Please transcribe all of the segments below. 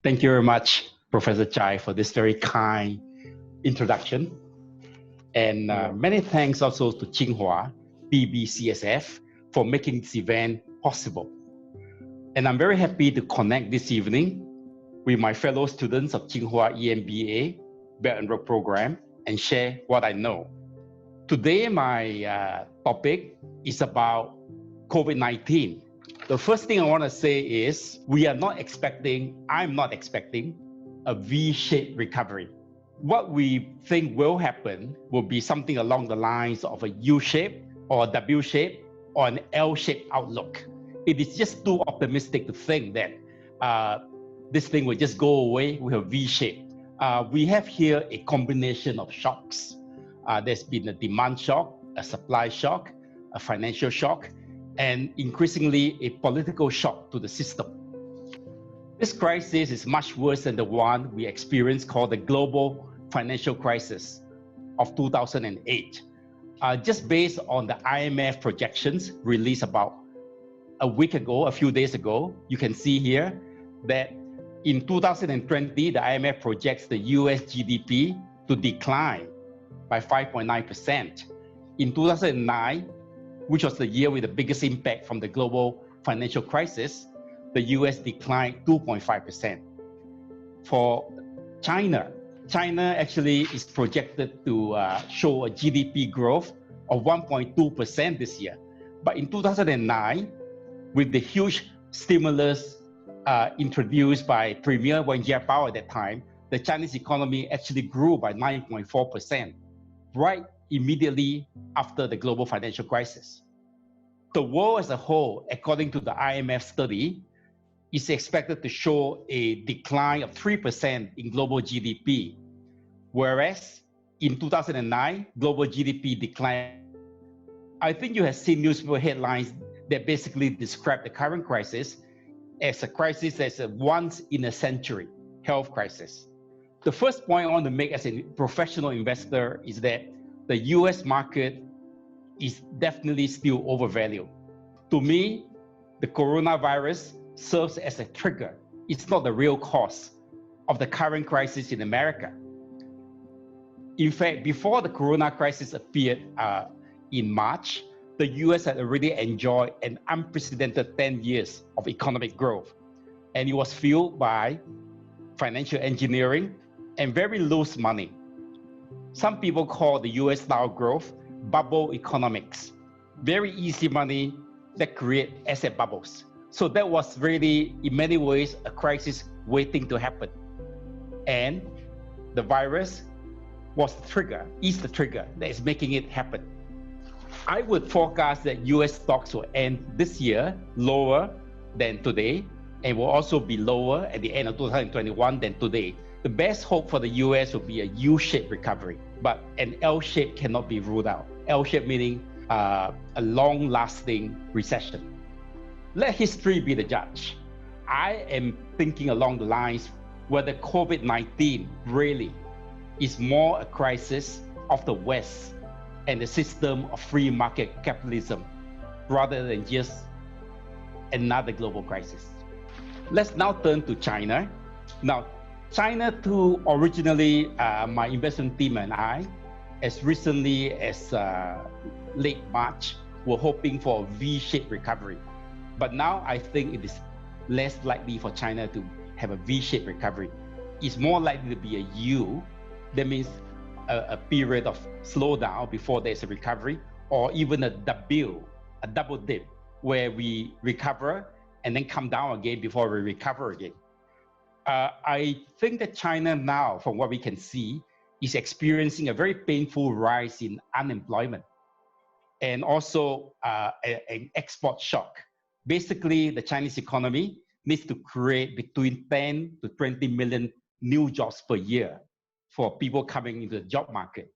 Thank you very much, Professor Chai, for this very kind introduction. And many thanks also to Tsinghua, PBCSF, for making this event possible. And I'm very happy to connect this evening with my fellow students of Tsinghua EMBA Belt and Road Program and share what I know. Today, my topic is about COVID-19. The first thing I want to say is I'm not expecting a V-shaped recovery. What we think will happen will be something along the lines of a U-shape or a W-shape or an L-shaped outlook. It is just too optimistic to think that this thing will just go away with a V-shape. We have here a combination of shocks. There's been a demand shock, a supply shock, a financial shock, and increasingly a political shock to the system. This crisis is much worse than the one we experienced called the global financial crisis of 2008. Just based on the IMF projections released about a few days ago, you can see here that in 2020, the IMF projects the US GDP to decline by 5.9%. In 2009, which was the year with the biggest impact from the global financial crisis, the US declined 2.5%. For China actually is projected to show a GDP growth of 1.2% this year. But in 2009, with the huge stimulus introduced by Premier Wen Jiabao at that time, the Chinese economy actually grew by 9.4%, right immediately after the global financial crisis. The world as a whole, according to the IMF study, is expected to show a decline of 3% in global GDP, whereas in 2009, global GDP declined. I think you have seen newspaper headlines that basically describe the current crisis as a crisis that's a once-in-a-century health crisis. The first point I want to make as a professional investor is that the US market is definitely still overvalued. To me, the coronavirus serves as a trigger. It's not the real cause of the current crisis in America. In fact, before the corona crisis appeared in March, the US had already enjoyed an unprecedented 10 years of economic growth. And it was fueled by financial engineering and very loose money. Some people call the US style growth bubble economics. Very easy money that create asset bubbles. So that was really, in many ways, a crisis waiting to happen. And the virus is the trigger that is making it happen. I would forecast that US stocks will end this year lower than today and will also be lower at the end of 2021 than today. The best hope for the US will be a U-shaped recovery, but an L-shape cannot be ruled out. L-shape meaning a long-lasting recession. Let history be the judge. I am thinking along the lines whether COVID-19 really is more a crisis of the West and the system of free market capitalism rather than just another global crisis. Let's now turn to China. Now, China too, originally, my investment team and I, as recently as late March, were hoping for a V-shaped recovery. But now I think it is less likely for China to have a V-shaped recovery. It's more likely to be a U. That means a period of slowdown before there's a recovery, or even a double dip, where we recover and then come down again before we recover again. I think that China now, from what we can see, is experiencing a very painful rise in unemployment and also an export shock. Basically, the Chinese economy needs to create between 10 to 20 million new jobs per year for people coming into the job market.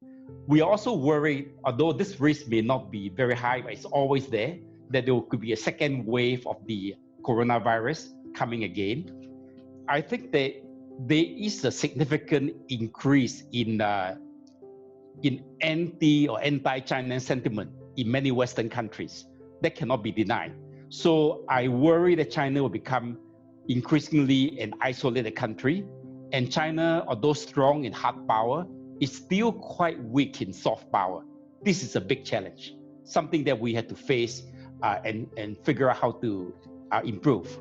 We are also worried, although this risk may not be very high, but it's always there, that there could be a second wave of the coronavirus coming again. I think that there is a significant increase in anti-China sentiment in many Western countries. That cannot be denied. So I worry that China will become increasingly an isolated country, and China, although strong in hard power, is still quite weak in soft power. This is a big challenge, something that we had to face and figure out how to improve.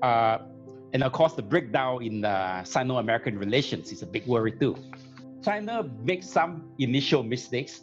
And of course, the breakdown in Sino-American relations is a big worry too. China makes some initial mistakes,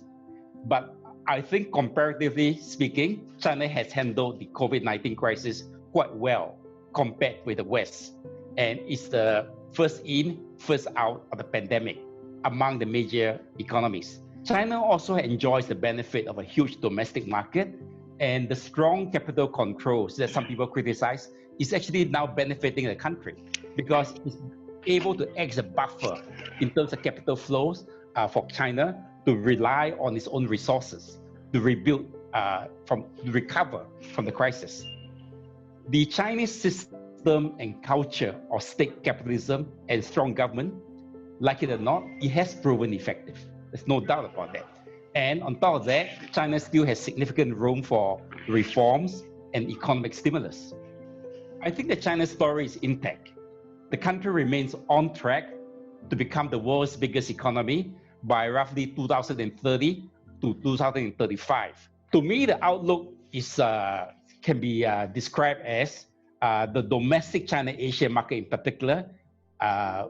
but I think comparatively speaking, China has handled the COVID-19 crisis quite well compared with the West. And it's the first in, first out of the pandemic among the major economies. China also enjoys the benefit of a huge domestic market, and the strong capital controls that some people criticize is actually now benefiting the country because it's able to act as a buffer in terms of capital flows for China to rely on its own resources to rebuild, to recover from the crisis. The Chinese system and culture of state capitalism and strong government, like it or not, it has proven effective. There's no doubt about that. And on top of that, China still has significant room for reforms and economic stimulus. I think the China story is intact. The country remains on track to become the world's biggest economy by roughly 2030 to 2035. To me, the outlook is can be described as the domestic China-Asia market in particular,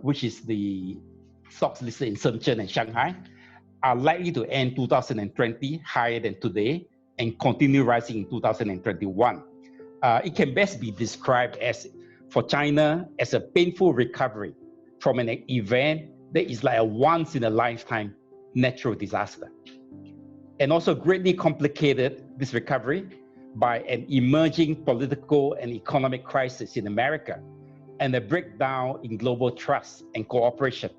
which is the stocks listed in Shenzhen and Shanghai, are likely to end 2020 higher than today and continue rising in 2021. It can best be described as, for China, as a painful recovery from an event that is like a once-in-a-lifetime natural disaster. And also greatly complicated this recovery by an emerging political and economic crisis in America and a breakdown in global trust and cooperation.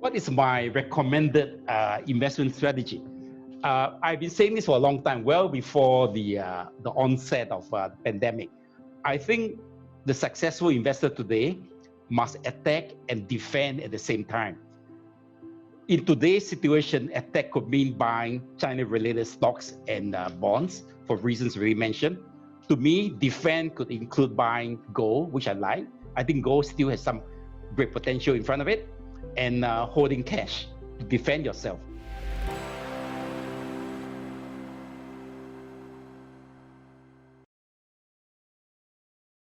What is my recommended investment strategy? I've been saying this for a long time, well before the onset of the pandemic. I think the successful investor today must attack and defend at the same time. In today's situation, attack could mean buying China-related stocks and bonds for reasons we mentioned. To me, defend could include buying gold, which I like. I think gold still has some great potential in front of it, and holding cash to defend yourself.